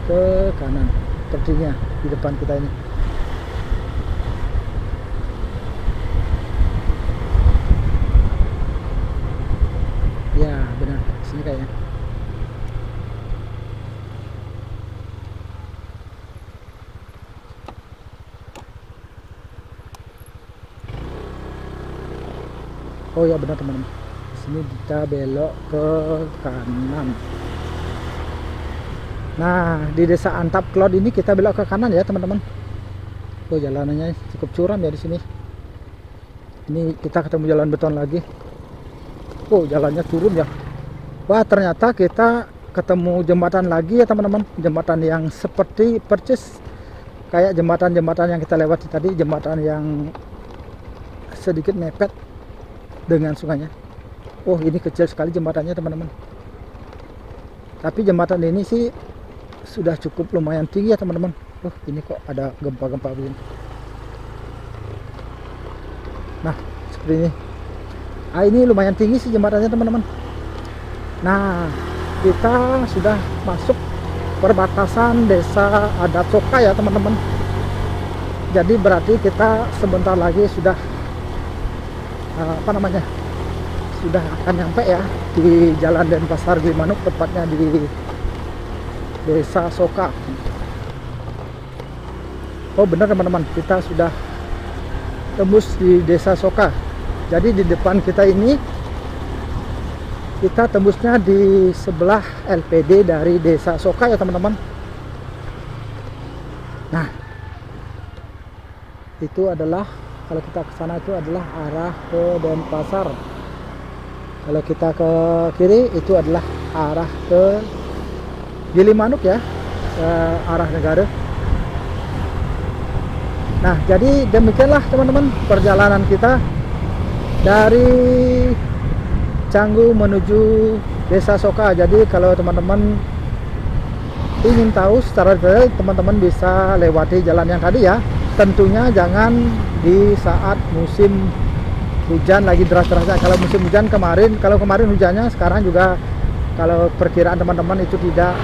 ke kanan sepertinya di depan kita ini. Ya benar, sini kayaknya. Oh ya benar teman-teman, sini kita belok ke kanan. Nah, di desa Antap Cloud ini kita belok ke kanan ya teman-teman. Oh, jalanannya cukup curam ya di sini. Ini kita ketemu jalan beton lagi. Oh, jalannya turun ya. Wah, ternyata kita ketemu jembatan lagi ya teman-teman. Jembatan yang seperti percis kayak jembatan-jembatan yang kita lewati tadi, jembatan yang sedikit mepet. dengan sungainya. Oh, ini kecil sekali jembatannya teman-teman. Tapi jembatan ini sih sudah cukup lumayan tinggi ya teman-teman. Oh, ini kok ada gempa-gempa begini. Nah, seperti ini. Ah, ini lumayan tinggi sih jembatannya teman-teman. Nah, kita sudah masuk perbatasan desa adat Soka ya teman-teman. Jadi berarti kita sebentar lagi sudah sudah akan nyampe ya di Jalan Denpasar Gilimanuk, tepatnya di desa Soka. Oh benar teman-teman, kita sudah tembus di desa Soka. Jadi di depan kita ini kita tembusnya di sebelah LPD dari desa Soka ya teman-teman. Nah, itu adalah kalau kita ke sana itu adalah arah ke Denpasar. Kalau kita ke kiri itu adalah arah ke Gilimanuk ya, ke arah negara. Nah, jadi demikianlah teman-teman perjalanan kita dari Canggu menuju desa Soka. Jadi kalau teman-teman ingin tahu secara detail, teman-teman bisa lewati jalan yang tadi ya. Tentunya jangan di saat musim hujan lagi deras-derasnya. Kalau musim hujan kemarin, kalau kemarin hujannya, sekarang juga kalau perkiraan teman-teman itu tidak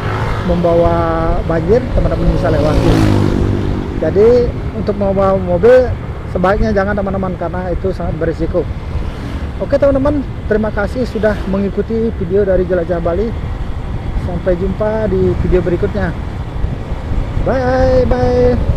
membawa banjir, teman-teman bisa lewati. Jadi untuk membawa mobil sebaiknya jangan teman-teman, karena itu sangat berisiko. Oke teman-teman, terima kasih sudah mengikuti video dari Jelajah Bali. Sampai jumpa di video berikutnya. Bye bye.